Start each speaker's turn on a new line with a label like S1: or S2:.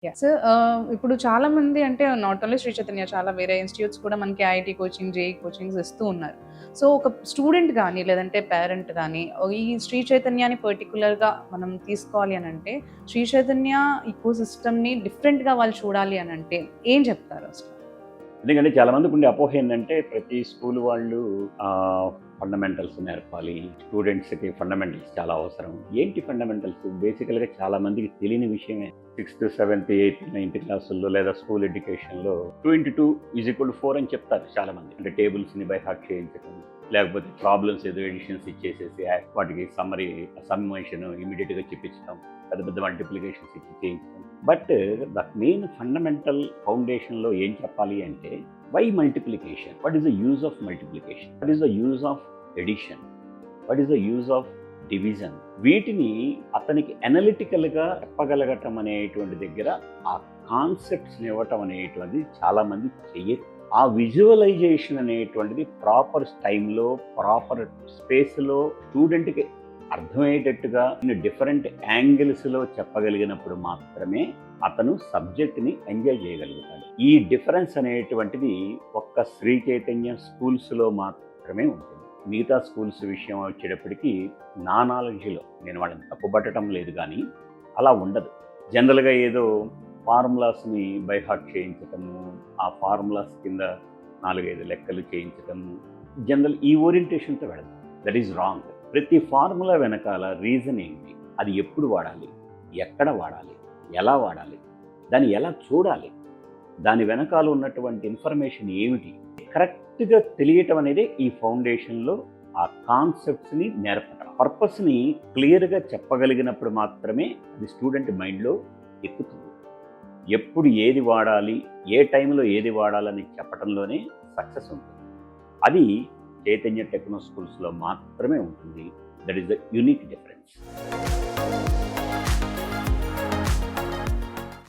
S1: So, ఇప్పుడు చాలామంది అంటే నాట్ ఓన్లీ శ్రీ చైతన్య చాలా వేరే ఇన్‌స్టిట్యూట్స్ కూడా మనకి ఐఐటీ కోచింగ్, జేఈఈ కోచింగ్స్ ఇస్తూ ఉన్నారు. సో, ఒక స్టూడెంట్ గాని, లేదంటే పేరెంట్ గాని ఈ శ్రీ చైతన్యాని పర్టిక్యులర్‌గా మనం తీసుకోవాలి అనంటే, శ్రీ చైతన్య ఇకో సిస్టమ్‌ని డిఫరెంట్‌గా వాళ్ళు చూడాలి అనంటే ఏం చెప్తారు అసలు?
S2: ఎందుకంటే చాలా మందికి ఉండే అపోహ ఏంటంటే ప్రతి స్కూల్ వాళ్ళు ఫండమెంటల్స్ నేర్పాలి, స్టూడెంట్స్కి ఫండమెంటల్స్ చాలా అవసరం. ఏంటి ఫండమెంటల్స్? బేసికల్గా చాలా మందికి తెలియని విషయమే. 6th, 7th, 8th, 9th క్లాసుల్లో లేదా స్కూల్ ఎడ్యుకేషన్లో 2 into 2 = 4 అని చెప్తారు చాలా మంది. అంటే టేబుల్స్ని బై హార్ట్ చేయించడం, లేకపోతే ప్రాబ్లమ్స్ ఏదో ఎడిషన్స్ ఇచ్చేసేసి వాటికి సమ్మరీ సమ్మేషన్ ఇమీడియట్గా చెప్పించడం, పెద్ద పెద్ద మల్టిప్లికేషన్స్ ఇచ్చి చేయించడం. బట్ ద మెయిన్ ఫండమెంటల్ ఫౌండేషన్లో ఏం చెప్పాలి అంటే, why multiplication? What is the use of multiplication? What is the use of addition? What is the use of division? వీటిని అతనికి అనలిటికల్గా చెప్పగలగటం అనేటువంటి దగ్గర ఆ కాన్సెప్ట్స్ని ఇవ్వటం అనేటువంటిది చాలామంది చెయ్యరు. ఆ విజువలైజేషన్ అనేటువంటిది ప్రాపర్ టైంలో, ప్రాపర్ స్పేస్లో స్టూడెంట్కి అర్థమయ్యేటట్టుగా డిఫరెంట్ యాంగిల్స్లో చెప్పగలిగినప్పుడు మాత్రమే అతను సబ్జెక్ట్ని ఎంజాయ్ చేయగలుగుతాడు. ఈ డిఫరెన్స్ అనేటువంటిది ఒక్క శ్రీ చైతన్య స్కూల్స్లో మాత్రమే ఉంటుంది. మిగతా స్కూల్స్ విషయం వచ్చేటప్పటికి నా నాలెడ్జ్లో, నేను వాళ్ళని తప్పుపట్టడం లేదు కానీ అలా ఉండదు. జనరల్గా ఏదో ఫార్ములాస్ని బై హార్ట్ చేయించటము, ఆ ఫార్ములాస్ కింద 4-5 లెక్కలు చేయించటము, జనరల్ ఈ ఓరియంటేషన్తో వెళదాం. That is wrong. ప్రతి ఫార్ములా వెనకాల రీజన్ ఏంటి, అది ఎప్పుడు వాడాలి, ఎక్కడ వాడాలి, ఎలా వాడాలి, దాన్ని ఎలా చూడాలి, దాని వెనకాల ఉన్నటువంటి ఇన్ఫర్మేషన్ ఏమిటి, కరెక్ట్గా తెలియటం అనేది ఈ ఫౌండేషన్లో ఆ కాన్సెప్ట్స్ని నేర్పటం. పర్పస్ని క్లియర్గా చెప్పగలిగినప్పుడు మాత్రమే అది స్టూడెంట్ మైండ్లో ఎక్కుతుంది. ఎప్పుడు ఏది వాడాలి, ఏ టైంలో ఏది వాడాలని చెప్పడంలోనే సక్సెస్ ఉంటుంది. అది చైతన్య టెక్నో స్కూల్స్లో మాత్రమే ఉంటుంది. That is the unique difference.